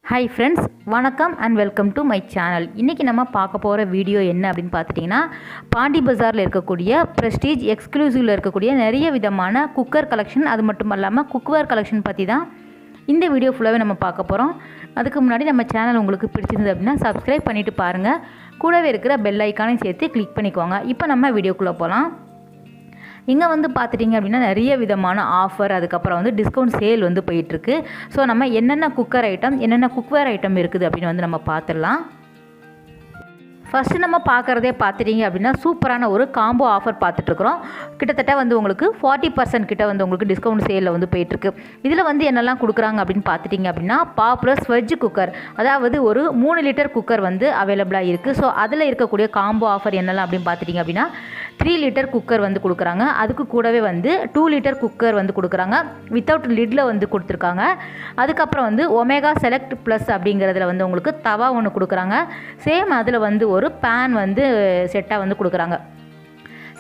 Hi friends, வணக்கம் and welcome to my channel. இன்றைக்கி நம்ம பார்க்க போகிற வீடியோ என்ன அப்படின்னு பார்த்துட்டிங்கன்னா, பாண்டி பஜாரில் இருக்கக்கூடிய ப்ரெஸ்டீஜ் எக்ஸ்க்ளூசிவில் இருக்கக்கூடிய நிறைய விதமான குக்கர் கலெக்ஷன், அது மட்டும் இல்லாமல் குக்வேர் கலெக்ஷன் பற்றி தான் இந்த வீடியோ ஃபுல்லாகவே நம்ம பார்க்க போகிறோம். அதுக்கு முன்னாடி நம்ம சேனல் உங்களுக்கு பிடிச்சிருந்தது அப்படின்னா சப்ஸ்கிரைப் பண்ணிவிட்டு பாருங்கள். கூடவே இருக்கிற பெல் ஐக்கானையும் சேர்த்து கிளிக் பண்ணிக்கோங்க. இப்போ நம்ம வீடியோக்குள்ளே போகலாம். இங்கே வந்து பார்த்துட்டிங்க அப்படின்னா நிறைய விதமான ஆஃபர், அதுக்கப்புறம் வந்து டிஸ்கவுண்ட் சேல் வந்து போயிட்டுருக்கு. ஸோ நம்ம என்னென்ன குக்கர் ஐட்டம், என்னென்ன குக்வேர் ஐட்டம் இருக்குது அப்படின்னு வந்து நம்ம பார்த்துடலாம். ஃபஸ்ட்டு நம்ம பார்க்குறதே பார்த்துட்டிங்க அப்படின்னா சூப்பரான ஒரு காம்போ ஆஃபர் பார்த்துட்ருக்குறோம். கிட்டத்தட்ட வந்து உங்களுக்கு 40% கிட்ட வந்து உங்களுக்கு டிஸ்கவுண்ட் சேலில் வந்து போயிட்டுருக்கு. இதில் வந்து என்னெல்லாம் கொடுக்குறாங்க அப்படின்னு பார்த்துட்டிங்க அப்படின்னா, பாப்புலர் ஸ்வெஜ் குக்கர், அதாவது ஒரு 3 லிட்டர் குக்கர் வந்து அவைலபிளாக இருக்குது. ஸோ அதில் இருக்கக்கூடிய காம்போ ஆஃபர் என்னெல்லாம் அப்படின்னு பார்த்துட்டிங்க அப்படின்னா, 3 லிட்டர் குக்கர் வந்து கொடுக்குறாங்க. அதுக்கு கூடவே வந்து 2 லிட்டர் குக்கர் வந்து கொடுக்குறாங்க, வித்தவுட் லிட்டில் வந்து கொடுத்துருக்காங்க. அதுக்கப்புறம் வந்து ஒமேகா செலக்ட் ப்ளஸ் அப்படிங்கிறதுல வந்து உங்களுக்கு தவா ஒன்று கொடுக்குறாங்க. சேம் அதில் வந்து ஒரு பேன் வந்து செட்டாக வந்து கொடுக்குறாங்க.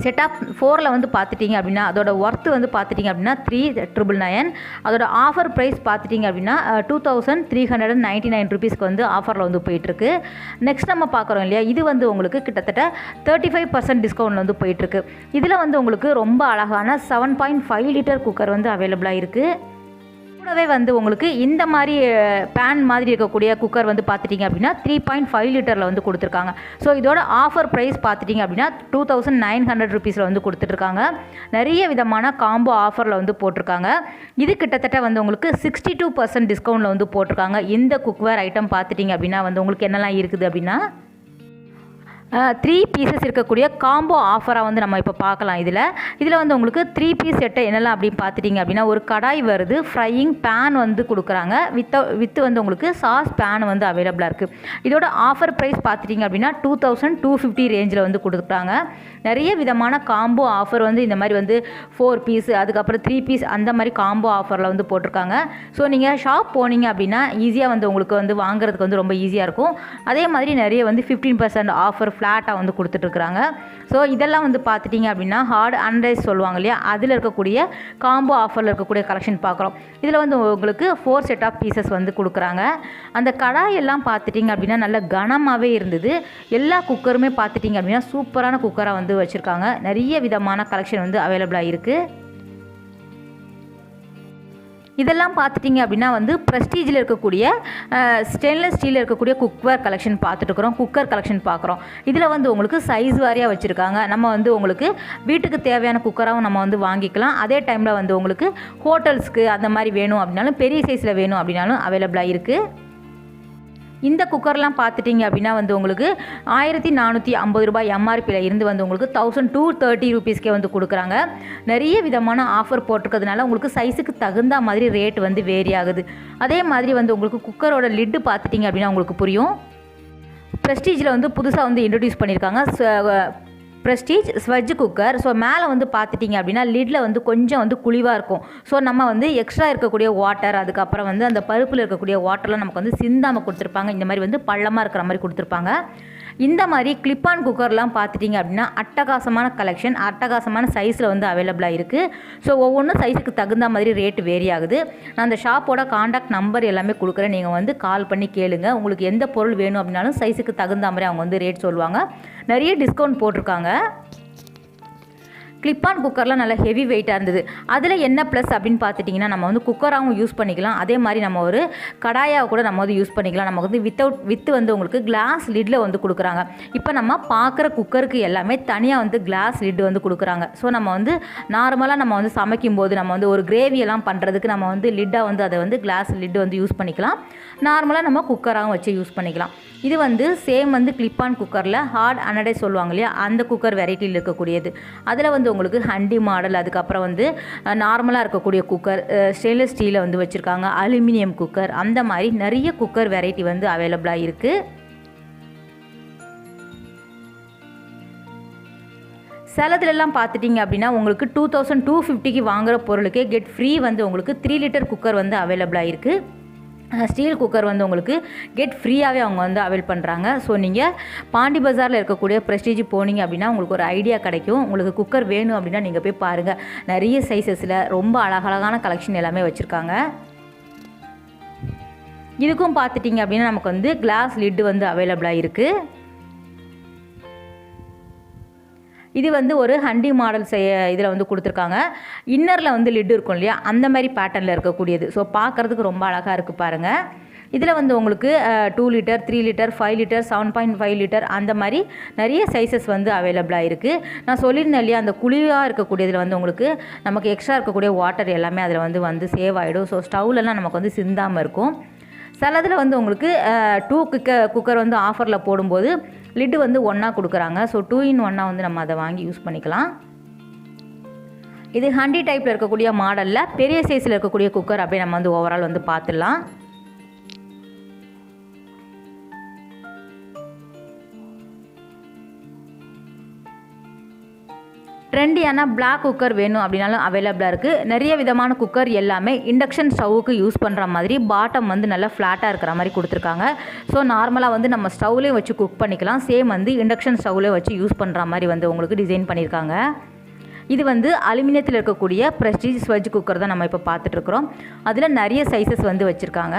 செட் ஆஃப் 4ல் வந்து பார்த்துட்டிங்க அப்படின்னா அதோட ஒர்த்து வந்து பார்த்துட்டிங்க அப்படின்னா 3,999. அதோட ஆஃபர் ப்ரைஸ் பார்த்துட்டிங்க அப்படின்னா 2,399 ருபீஸ்க்கு வந்து ஆஃபரில் வந்து போயிட்டுருக்கு. நெக்ஸ்ட் நம்ம பார்க்குறோம் இல்லையா, இது வந்து உங்களுக்கு கிட்டத்தட்ட 35% டிஸ்கவுண்ட் வந்து போயிட்டுருக்கு. இதில் வந்து உங்களுக்கு ரொம்ப அழகான 7.5 லிட்டர் குக்கர் வந்து அவைலபிளாக இருக்குது. கூடவே வந்து உங்களுக்கு இந்த மாதிரி பேன் மாதிரி இருக்கக்கூடிய குக்கர் வந்து பார்த்துட்டிங்க அப்படின்னா 3.5 லிட்டரில் வந்து கொடுத்துருக்காங்க. ஸோ இதோட ஆஃபர் ப்ரைஸ் பார்த்துட்டிங்க அப்படின்னா 2,900 ருபீஸில் வந்து கொடுத்துட்ருக்காங்க. நிறைய விதமான காம்போ ஆஃபரில் வந்து போட்டிருக்காங்க. இது கிட்டத்தட்ட வந்து உங்களுக்கு 62% டிஸ்கவுண்டில் வந்து போட்டிருக்காங்க. இந்த குக்வேர் ஐட்டம் பார்த்துட்டிங்க அப்படின்னா வந்து உங்களுக்கு என்னெல்லாம் இருக்குது அப்படின்னா, 3 பீசஸ் இருக்கக்கூடிய காம்போ ஆஃபராக வந்து நம்ம இப்போ பார்க்கலாம். இதில் வந்து உங்களுக்கு 3 பீஸ் செட்டை என்னெல்லாம் அப்படின்னு பார்த்துட்டிங்க அப்படின்னா, ஒரு கடாய் வருது, ஃப்ரையிங் பேன் வந்து கொடுக்குறாங்க, வித்து வந்து உங்களுக்கு சாஸ் பேன் வந்து அவைலபிளாக இருக்குது. இதோட ஆஃபர் ப்ரைஸ் பார்த்துட்டிங்க அப்படின்னா 2,250 ரேஞ்சில் வந்து கொடுக்குறாங்க. நிறைய விதமான காம்போ ஆஃபர் வந்து இந்த மாதிரி வந்து 4 பீஸ், அதுக்கப்புறம் 3 பீஸ் அந்த மாதிரி காம்போ ஆஃபரில் வந்து போட்டிருக்காங்க. ஸோ நீங்கள் ஷாப் போனீங்க அப்படின்னா ஈஸியாக வந்து உங்களுக்கு வந்து வாங்குறதுக்கு வந்து ரொம்ப ஈஸியாக இருக்கும். அதே மாதிரி நிறைய வந்து 15% ஆஃபர் ஃப்ளாட்டாக வந்து கொடுத்துட்ருக்குறாங்க. ஸோ இதெல்லாம் வந்து பார்த்துட்டிங்க அப்படின்னா ஹார்ட் அன்ரைஸ் சொல்லுவாங்க இல்லையா, அதில் இருக்கக்கூடிய காம்போ ஆஃபரில் இருக்கக்கூடிய கலெக்ஷன் பார்க்குறோம். இதில் வந்து உங்களுக்கு 4 செட் ஆஃப் பீசஸ் வந்து கொடுக்குறாங்க. அந்த கடாயெல்லாம் பார்த்துட்டிங்க அப்படின்னா நல்ல கனமாகவே இருந்தது. எல்லா குக்கருமே பார்த்துட்டிங்க அப்படின்னா சூப்பரான குக்கராக வந்து வச்சுருக்காங்க. நிறைய விதமான கலெக்ஷன் வந்து அவைலபிளாக இருக்குது. இதெல்லாம் பார்த்துட்டிங்க அப்படின்னா வந்து ப்ரெஸ்டீஜில் இருக்கக்கூடிய ஸ்டெயின்லெஸ் ஸ்டீலில் இருக்கக்கூடிய குக்வேர் கலெக்ஷன் பார்த்துட்டுருக்குறோம். குக்கர் கலெக்ஷன் பார்க்குறோம். இதில் வந்து உங்களுக்கு சைஸ் வாரியாக வச்சுருக்காங்க. நம்ம வந்து உங்களுக்கு வீட்டுக்கு தேவையான குக்கராகவும் நம்ம வந்து வாங்கிக்கலாம். அதே டைமில் வந்து உங்களுக்கு ஹோட்டல்ஸ்க்கு அந்த மாதிரி வேணும் அப்படின்னாலும், பெரிய சைஸில் வேணும் அப்படின்னாலும் அவைலபிளாக இருக்குது. இந்த குக்கர்லாம் பார்த்துட்டிங்க அப்படின்னா வந்து உங்களுக்கு 1,450 ரூபாய் எம்ஆர்பியில் இருந்து வந்து உங்களுக்கு 1,230 ருபீஸ்க்கே வந்து கொடுக்குறாங்க. நிறைய விதமான ஆஃபர் போட்டிருக்கிறதுனால உங்களுக்கு சைஸுக்கு தகுந்த மாதிரி ரேட் வந்து வேரி ஆகுது. அதே மாதிரி வந்து உங்களுக்கு குக்கரோட லிட்டு பார்த்துட்டிங்க அப்படின்னா உங்களுக்கு புரியும். ப்ரெஸ்டீஜில் வந்து புதுசாக வந்து இன்ட்ரடியூஸ் பண்ணியிருக்காங்க ப்ரெஸ்டீஜ் ஸ்வெஜ் குக்கர். ஸோ மேலே வந்து பார்த்துட்டிங்க அப்படின்னா லிட்டில் வந்து கொஞ்சம் வந்து குழிவாக இருக்கும். ஸோ நம்ம வந்து எக்ஸ்ட்ரா இருக்கக்கூடிய வாட்டர், அதுக்கப்புறம் வந்து அந்த பருப்பில் இருக்கக்கூடிய வாட்டர்லாம் நமக்கு வந்து சிந்தாமல் கொடுத்துருப்பாங்க. இந்த மாதிரி வந்து பள்ளமாக இருக்கிற மாதிரி கொடுத்துருப்பாங்க. இந்த மாதிரி கிளிப்பான் குக்கர்லாம் பார்த்துட்டிங்க அப்படின்னா அட்டகாசமான கலெக்ஷன், அட்டகாசமான சைஸில் வந்து அவைலபிளாக இருக்குது. ஸோ ஒவ்வொன்றும் சைஸுக்கு தகுந்த மாதிரி ரேட் வேரி ஆகுது. நான் அந்த ஷாப்போட காண்டாக்ட் நம்பர் எல்லாமே கொடுக்குறேன். நீங்கள் வந்து கால் பண்ணி கேளுங்க. உங்களுக்கு எந்த பொருள் வேணும் அப்படின்னாலும் சைஸுக்கு தகுந்த மாதிரி அவங்க வந்து ரேட் சொல்லுவாங்க. நிறைய டிஸ்கவுண்ட் போட்டிருக்காங்க. கிளிப்பான் குக்கர்லாம் நல்லா ஹெவி வெயிட்டாக இருந்தது. அதில் என்ன ப்ளஸ் அப்படின்னு பார்த்துட்டிங்கன்னா, நம்ம வந்து குக்கராகவும் யூஸ் பண்ணிக்கலாம். அதே மாதிரி நம்ம ஒரு கடாயாக கூட நம்ம வந்து யூஸ் பண்ணிக்கலாம். நமக்கு வந்து வித்து வந்து உங்களுக்கு கிளாஸ் லிட்டில் வந்து கொடுக்குறாங்க. இப்போ நம்ம பார்க்குற குக்கருக்கு எல்லாமே தனியாக வந்து கிளாஸ் லிட் வந்து கொடுக்குறாங்க. ஸோ நம்ம வந்து நார்மலாக நம்ம வந்து சமைக்கும்போது நம்ம வந்து ஒரு கிரேவியெல்லாம் பண்ணுறதுக்கு நம்ம வந்து லிட்டாக வந்து அதை வந்து கிளாஸ் லிட் வந்து யூஸ் பண்ணிக்கலாம். நார்மலாக நம்ம குக்கராகவும் வச்சு யூஸ் பண்ணிக்கலாம். இது வந்து சேம் வந்து கிளிப்பான் குக்கரில் ஹார்ட் அனடைஸ் சொல்லுவாங்க இல்லையா, அந்த குக்கர் வெரைட்டியில் இருக்கக்கூடியது. அதில் வந்து உங்களுக்கு ஹண்டி மாடல், அதுக்கப்புறம் வந்து நார்மலாக இருக்கக்கூடிய குக்கர், ஸ்டெயின்லெஸ் ஸ்டீலில் வந்து வச்சுருக்காங்க, அலுமினியம் குக்கர், அந்த மாதிரி நிறைய குக்கர் வெரைட்டி வந்து அவைலபிளாக இருக்குது. சிலதுலலாம் பார்த்துட்டிங்க அப்படின்னா உங்களுக்கு 2,250க்கு வாங்குகிற பொருளுக்கே கெட் ஃப்ரீ வந்து உங்களுக்கு 3 லிட்டர் குக்கர் வந்து அவைலபிளாக இருக்குது. ஸ்டீல் குக்கர் வந்து உங்களுக்கு கெட் ஃப்ரீயாகவே அவங்க வந்து அவைல் பண்ணுறாங்க. ஸோ நீங்கள் பாண்டி பஜாரில் இருக்கக்கூடிய ப்ரெஸ்டீஜ் போனீங்க அப்படின்னா உங்களுக்கு ஒரு ஐடியா கிடைக்கும். உங்களுக்கு குக்கர் வேணும் அப்படின்னா நீங்கள் போய் பாருங்கள். நிறைய சைஸஸில் ரொம்ப அழகழகான கலெக்ஷன் எல்லாமே வச்சுருக்காங்க. இதுக்கும் பார்த்துட்டிங்க அப்படின்னா நமக்கு வந்து கிளாஸ் லிட்டு வந்து அவைலபிளாக இருக்குது. இது வந்து ஒரு ஹண்டி மாடல் இதில் வந்து கொடுத்துருக்காங்க. இன்னரில் வந்து லிட்டு இருக்கும் இல்லையா, அந்த மாதிரி பேட்டர்னில் இருக்கக்கூடியது. ஸோ பார்க்குறதுக்கு ரொம்ப அழகாக இருக்குது பாருங்கள். இதில் வந்து உங்களுக்கு 2 லிட்டர், 3 லிட்டர், 5 லிட்டர், 7.5 லிட்டர் அந்த மாதிரி நிறைய சைஸஸ் வந்து அவைலபிளாக இருக்குது. நான் சொல்லியிருந்தேன் இல்லையா, அந்த குழியாக இருக்கக்கூடியதில் வந்து உங்களுக்கு நமக்கு எக்ஸ்ட்ரா இருக்கக்கூடிய வாட்டர் எல்லாமே அதில் வந்து சேவ் ஆகிடும். ஸோ ஸ்டவ்லலாம் நமக்கு வந்து சிந்தாமல் இருக்கும். சிலதில் வந்து உங்களுக்கு 2 குக்கர் வந்து ஆஃபரில் போடும்போது லிட்டு வந்து ஒன்றா கொடுக்குறாங்க. ஸோ 2 in 1 வந்து நம்ம அதை வாங்கி யூஸ் பண்ணிக்கலாம். இது ஹண்டி டைப்பில் இருக்கக்கூடிய மாடலில் பெரிய சைஸில் இருக்கக்கூடிய குக்கர் அப்படியே நம்ம வந்து ஓவரால் வந்து பார்த்துடலாம். ட்ரெண்டியான பிளாக் குக்கர் வேணும் அப்படின்னாலும் அவைலபிளாக இருக்குது. நிறைய விதமான குக்கர் எல்லாமே இண்டக்ஷன் ஸ்டவ்வுக்கு யூஸ் பண்ணுற மாதிரி பாட்டம் வந்து நல்லா ஃப்ளாட்டாக இருக்கிற மாதிரி கொடுத்துருக்காங்க. ஸோ நார்மலாக வந்து நம்ம ஸ்டவ்லேயே வச்சு குக் பண்ணிக்கலாம். சேம் வந்து இண்டக்ஷன் ஸ்டவ்லேயே வச்சு யூஸ் பண்ணுற மாதிரி வந்து உங்களுக்கு டிசைன் பண்ணியிருக்காங்க. இது வந்து அலுமினியத்தில் இருக்கக்கூடிய ப்ரெஸ்டீஜ் ஸ்வெட்ஜ் குக்கர் தான் நம்ம இப்போ பார்த்துட்ருக்குறோம். அதில் நிறைய சைஸஸ் வந்து வச்சுருக்காங்க.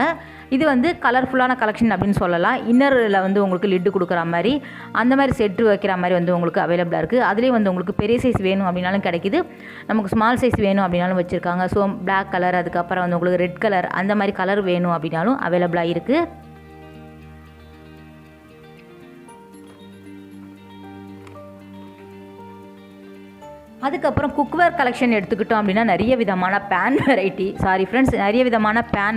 இது வந்து கலர்ஃபுல்லான கலெக்ஷன் அப்படின்னு சொல்லலாம். இன்னரில் வந்து உங்களுக்கு லிட்டு கொடுக்குற மாதிரி அந்த மாதிரி செட்டு வைக்கிற மாதிரி வந்து உங்களுக்கு அவைலபிளாக இருக்குது. அதுலேயும் வந்து உங்களுக்கு பெரிய சைஸ் வேணும் அப்படின்னாலும் கிடைக்கிது, நமக்கு ஸ்மால் சைஸ் வேணும் அப்படின்னாலும் வச்சுருக்காங்க. ஸோ பிளாக் கலர், அதுக்கப்புறம் வந்து உங்களுக்கு ரெட் கலர் அந்த மாதிரி கலர் வேணும் அப்படின்னாலும் அவைலபிளாக இருக்குது. அதுக்கப்புறம் குக்வேர் கலெக்ஷன் எடுத்துக்கிட்டோம் அப்படின்னா நிறைய விதமான பேன்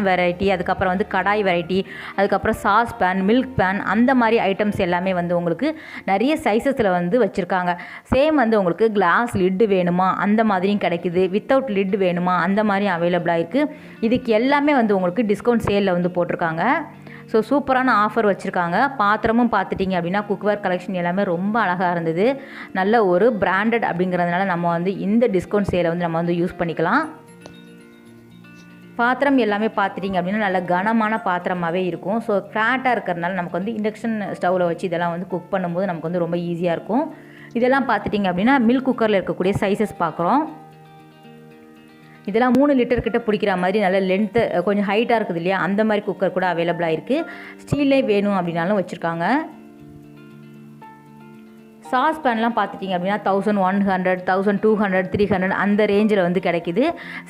வெரைட்டி, அதுக்கப்புறம் வந்து கடாய் வெரைட்டி, அதுக்கப்புறம் சாஸ் பேன், மில்க் பேன் அந்த மாதிரி ஐட்டம்ஸ் எல்லாமே வந்து உங்களுக்கு நிறைய சைஸஸில் வந்து வச்சுருக்காங்க. சேம் வந்து உங்களுக்கு கிளாஸ் லிட்டு வேணுமா அந்த மாதிரியும் கிடைக்குது, வித்தவுட் லிட் வேணுமா அந்த மாதிரியும் அவைலபிளாக இருக்குது. இதுக்கு எல்லாமே வந்து உங்களுக்கு டிஸ்கவுண்ட் சேலில் வந்து போட்டிருக்காங்க. ஸோ சூப்பரான ஆஃபர் வச்சுருக்காங்க. பாத்திரமும் பார்த்துட்டிங்க அப்படின்னா குக்வேர் கலெக்ஷன் எல்லாமே ரொம்ப அழகாக இருந்தது. நல்ல ஒரு பிராண்டட் அப்படிங்கிறதுனால நம்ம வந்து இந்த டிஸ்கவுண்ட் சேலை வந்து நம்ம வந்து யூஸ் பண்ணிக்கலாம். பாத்திரம் எல்லாமே பார்த்துட்டிங்க அப்படின்னா நல்ல கனமான பாத்திரமாகவே இருக்கும். ஸோ ஃப்ளாட்டாக இருக்கிறதுனால நமக்கு வந்து இண்டக்ஷன் ஸ்டவ்வில் வச்சு இதெல்லாம் வந்து குக் பண்ணும்போது நமக்கு வந்து ரொம்ப ஈஸியாக இருக்கும். இதெல்லாம் பார்த்துட்டிங்க அப்படின்னா மில்க் குக்கரில் இருக்கக்கூடிய சைஸஸ் பார்க்குறோம். இதெல்லாம் 3 லிட்டர் கிட்ட பிடிக்கிற மாதிரி நல்ல லென்த்து கொஞ்சம் ஹைட்டாக இருக்குது இல்லையா, அந்த மாதிரி குக்கர் கூட அவைலபிளாக இருக்குது. ஸ்டீல்லே வேணும் அப்படின்னாலும் வச்சுருக்காங்க. சாஸ் பேன்லாம் பார்த்துட்டிங்க அப்படின்னா 1100, 1200, 300 அந்த ரேஞ்சில் வந்து கிடைக்கிது.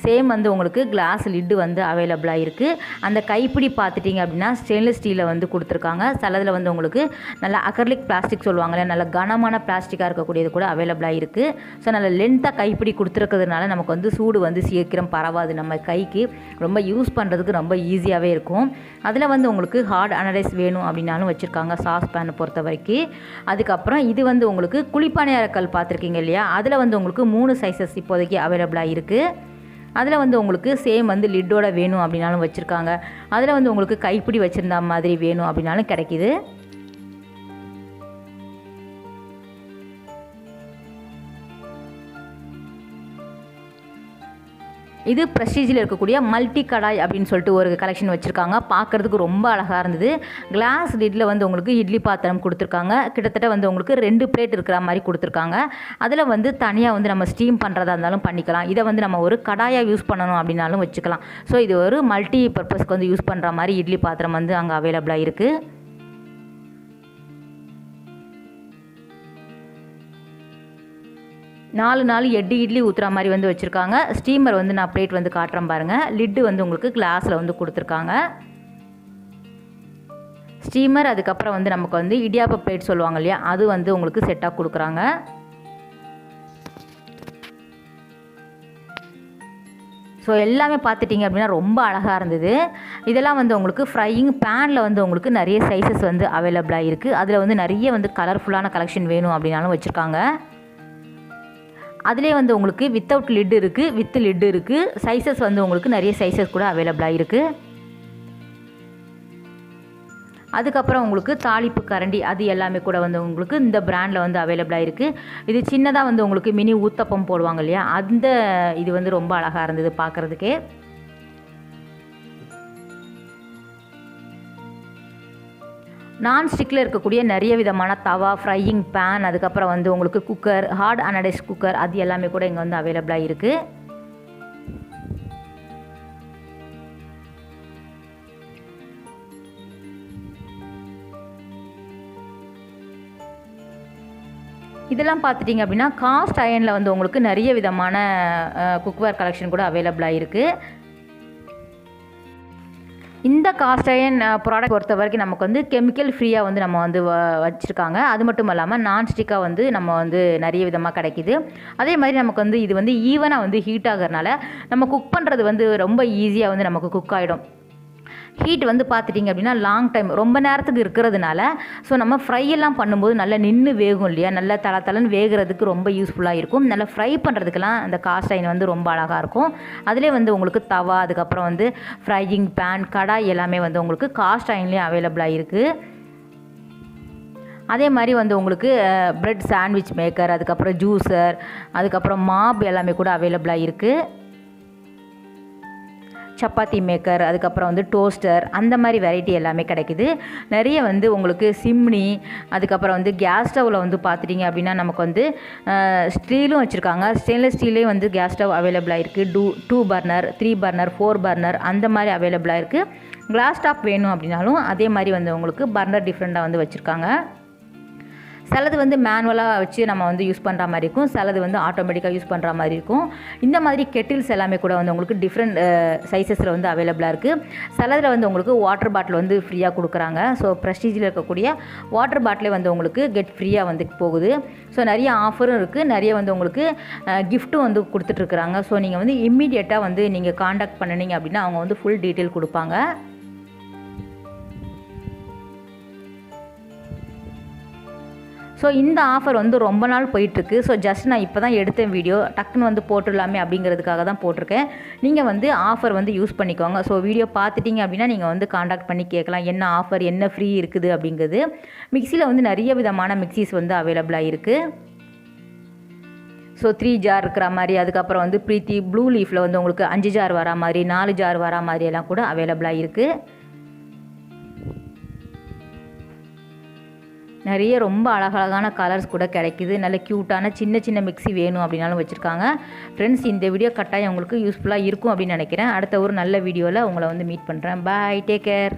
சேம் வந்து உங்களுக்கு கிளாஸ் லிட்டு வந்து அவைலபிளாக இருக்குது. அந்த கைப்பிடி பார்த்துட்டிங்க அப்படின்னா ஸ்டெயின்லெஸ் ஸ்டீலில் வந்து கொடுத்துருக்காங்க. சிலதில் வந்து உங்களுக்கு நல்ல அக்ரிலிக் பிளாஸ்டிக் சொல்லுவாங்களே, நல்ல கனமான பிளாஸ்டிக்காக இருக்கக்கூடியது கூட அவைலபிளாக இருக்குது. ஸோ நல்ல லென்த்தாக கைப்பிடி கொடுத்துருக்கிறதுனால நமக்கு வந்து சூடு வந்து சீக்கிரம் பரவாது, நம்ம கைக்கு ரொம்ப யூஸ் பண்ணுறதுக்கு ரொம்ப ஈஸியாகவே இருக்கும். அதில் வந்து உங்களுக்கு ஹார்ட் அனடைஸ் வேணும் அப்படின்னாலும் வச்சுருக்காங்க சாஸ் பேனை பொறுத்த வரைக்கும். அதுக்கப்புறம் இது வந்து உங்களுக்கு குளிப்பானையாரக்கல் பார்த்துருக்கீங்க இல்லையா, அதில் வந்து உங்களுக்கு 3 சைஸஸ் இப்போதைக்கு அவைலபிளாக இருக்குது. அதில் வந்து உங்களுக்கு சேம் வந்து லிட்டோட வேணும் அப்படின்னாலும் வச்சுருக்காங்க. அதில் வந்து உங்களுக்கு கைப்பிடி வச்சுருந்தா மாதிரி வேணும் அப்படின்னாலும் கிடைக்கிது. இது ப்ரெஸ்டீஜில் இருக்கக்கூடிய மல்டி கடாய் அப்படின்னு சொல்லிட்டு ஒரு கலெக்ஷன் வச்சுருக்காங்க. பார்க்குறதுக்கு ரொம்ப அழகாக இருந்தது. கிளாஸ் லிட்டில் வந்து உங்களுக்கு இட்லி பாத்திரம் கொடுத்துருக்காங்க. கிட்டத்தட்ட வந்து உங்களுக்கு 2 பிளேட் இருக்கிற மாதிரி கொடுத்துருக்காங்க. அதில் வந்து தனியாக வந்து நம்ம ஸ்டீம் பண்ணுறதா இருந்தாலும் பண்ணிக்கலாம். இதை வந்து நம்ம ஒரு கடாயாக யூஸ் பண்ணணும் அப்படின்னாலும் வச்சுக்கலாம். ஸோ இது ஒரு மல்டி பர்பஸ்க்கு வந்து யூஸ் பண்ணுற மாதிரி இட்லி பாத்திரம் வந்து அங்கே அவைலபிளாக இருக்குது. நாலு இட்லி ஊற்றுற மாதிரி வந்து வச்சுருக்காங்க. ஸ்டீமர் வந்து நான் பிளேட் வந்து காட்டுறேன் பாருங்கள். லிட்டு வந்து உங்களுக்கு கிளாஸில் வந்து கொடுத்துருக்காங்க. ஸ்டீமர், அதுக்கப்புறம் வந்து நமக்கு வந்து இடியாப்ப பிளேட் சொல்லுவாங்க இல்லையா, அது வந்து உங்களுக்கு செட்டாக கொடுக்குறாங்க. ஸோ எல்லாமே பார்த்துட்டிங்க அப்படின்னா ரொம்ப அழகாக இருந்தது. இதெல்லாம் வந்து உங்களுக்கு ஃப்ரையிங் பேனில் வந்து உங்களுக்கு நிறைய சைஸஸ் வந்து அவைலபிளாக இருக்குது. அதில் வந்து நிறைய வந்து கலர்ஃபுல்லான கலெக்ஷன் வேணும் அப்படின்னாலும் வச்சுருக்காங்க. அதிலே வந்து உங்களுக்கு வித்தவுட் லிட் இருக்குது, வித் லிட் இருக்குது. சைஸஸ் வந்து உங்களுக்கு நிறைய சைஸஸ் கூட அவைலபிளாக இருக்குது. அதுக்கப்புறம் உங்களுக்கு தாளிப்பு கரண்டி அது எல்லாமே கூட வந்து உங்களுக்கு இந்த பிராண்டில் வந்து அவைலபிளாக இருக்குது. இது சின்னதாக வந்து உங்களுக்கு மினி ஊத்தப்பம் போடுவாங்க இல்லையா, அந்த இது வந்து ரொம்ப அழகாக இருந்தது பார்க்குறதுக்கே. நான்ஸ்டிக்கில் இருக்கக்கூடிய நிறைய விதமான தவா, ஃப்ரையிங் பேன், அதுக்கப்புறம் வந்து உங்களுக்கு குக்கர், ஹார்ட் அனடைஸ் குக்கர் அது எல்லாமே கூட இங்கே வந்து அவைலபிளாக இருக்குது. இதெல்லாம் பார்த்துட்டிங்க அப்படின்னா காஸ்ட் அயனில் வந்து உங்களுக்கு நிறைய விதமான குக்வேர் கலெக்ஷன் கூட அவைலபிளாக இருக்குது. இந்த காஸ்ட் அயன் ப்ராடக்ட் பொறுத்த வரைக்கும் நமக்கு வந்து கெமிக்கல் ஃப்ரீயாக வந்து நம்ம வந்து வச்சுருக்காங்க. அது மட்டும் இல்லாமல் நான்ஸ்டிக்காக வந்து நம்ம வந்து நிறைய விதமாக கிடைக்கிது. அதே மாதிரி நமக்கு வந்து இது வந்து ஈவனாக வந்து ஹீட் ஆகிறதுனால நம்ம குக் பண்ணுறது வந்து ரொம்ப ஈஸியாக வந்து நமக்கு குக் ஆகிடும். ஹீட் வந்து பார்த்துட்டிங்க அப்படின்னா லாங் டைம் ரொம்ப நேரத்துக்கு இருக்கிறதுனால ஸோ நம்ம ஃப்ரை எல்லாம் பண்ணும்போது நல்லா நின்று வேகும் இல்லையா, நல்லா தளன்னு வேகிறதுக்கு ரொம்ப யூஸ்ஃபுல்லாக இருக்கும். நல்லா ஃப்ரை பண்ணுறதுக்கெல்லாம் அந்த காஸ்ட் அயன் வந்து ரொம்ப அழகாக இருக்கும். அதிலே வந்து உங்களுக்கு தவா, அதுக்கப்புறம் வந்து ஃப்ரையிங் பேன், கடாய் எல்லாமே வந்து உங்களுக்கு காஸ்ட் அயன்லேயும் அவைலபிளாக இருக்குது. அதே மாதிரி வந்து உங்களுக்கு பிரெட் சாண்ட்விச் மேக்கர், அதுக்கப்புறம் ஜூஸர், அதுக்கப்புறம் மாப் எல்லாமே கூட அவைலபிளாக இருக்குது. சப்பாத்தி மேக்கர், அதுக்கப்புறம் வந்து டோஸ்டர், அந்த மாதிரி வெரைட்டி எல்லாமே கிடைக்குது. நிறைய வந்து உங்களுக்கு சிம்னி, அதுக்கப்புறம் வந்து கேஸ் ஸ்டவ்வில் வந்து பார்த்துட்டிங்க அப்படின்னா நமக்கு வந்து ஸ்டீலும் வச்சுருக்காங்க. ஸ்டெயின்லெஸ் ஸ்டீலே வந்து கேஸ் ஸ்டவ் அவைலபிளாக இருக்குது. 2 பர்னர், 3 பர்னர், 4 பர்னர் அந்த மாதிரி அவைலபிளாக இருக்குது. கிளாஸ் டாப் வேணும் அப்படின்னாலும் அதே மாதிரி வந்து உங்களுக்கு பர்னர் டிஃப்ரெண்ட்டாக வந்து வச்சுருக்காங்க. சிலது வந்து மேனுவலாக வச்சு நம்ம வந்து யூஸ் பண்ணுற மாதிரி இருக்கும், சிலது வந்து ஆட்டோமேட்டிக்காக யூஸ் பண்ணுற மாதிரி இருக்கும். இந்த மாதிரி கெட்டில்ஸ் எல்லாமே கூட வந்து உங்களுக்கு டிஃப்ரெண்ட் சைஸஸில் வந்து அவைலபிளாக இருக்குது. சிலதில் வந்து உங்களுக்கு வாட்டர் பாட்டில் வந்து ஃப்ரீயாக கொடுக்குறாங்க. ஸோ ப்ரெஸ்டீஜில் இருக்கக்கூடிய வாட்டர் பாட்டிலே வந்து உங்களுக்கு கெட் ஃப்ரீயாக வந்து போகுது. ஸோ நிறைய ஆஃபரும் இருக்குது, நிறைய வந்து உங்களுக்கு கிஃப்ட்டும் வந்து கொடுத்துட்ருக்குறாங்க. ஸோ நீங்கள் வந்து இம்மீடியட்டாக வந்து நீங்கள் காண்டாக்ட் பண்ணினீங்க அப்படின்னா அவங்க வந்து ஃபுல் டீட்டெயில் கொடுப்பாங்க. ஸோ இந்த ஆஃபர் வந்து ரொம்ப நாள் போயிட்டுருக்கு. ஸோ ஜஸ்ட் நான் இப்போ தான் எடுத்தேன் வீடியோ, டக்குன்னு வந்து போட்டுடலாமே அப்படிங்கிறதுக்காக தான் போட்டிருக்கேன். நீங்கள் வந்து ஆஃபர் வந்து யூஸ் பண்ணிக்கோங்க. ஸோ வீடியோ பார்த்துட்டிங்க அப்படின்னா நீங்கள் வந்து காண்டாக்ட் பண்ணி கேட்கலாம் என்ன ஆஃபர், என்ன ஃப்ரீ இருக்குது அப்படிங்கிறது. மிக்சியில் வந்து நிறைய விதமான மிக்சிஸ் வந்து அவைலபிளாக இருக்குது. ஸோ 3 ஜார் இருக்கிற மாதிரி, அதுக்கப்புறம் வந்து ப்ரீத்தி ப்ளூ லீஃபில் வந்து உங்களுக்கு 5 ஜார் வரா மாதிரி, 4 ஜார் வரா மாதிரி எல்லாம் கூட அவைலபிளாக இருக்குது. நிறைய ரொம்ப அழகழகான கலர்ஸ் கூட கிடைக்குது. நல்ல க்யூட்டான சின்ன சின்ன மிக்ஸி வேணும் அப்படின்னாலும் வச்சுருக்காங்க. ஃப்ரெண்ட்ஸ், இந்த வீடியோ கட்டாயம் உங்களுக்கு யூஸ்ஃபுல்லாக இருக்கும் அப்படின்னு நினைக்கிறேன். அடுத்த ஒரு நல்ல வீடியோவில் உங்களை வந்து மீட் பண்ணுறேன். பாய், டேக் கேர்.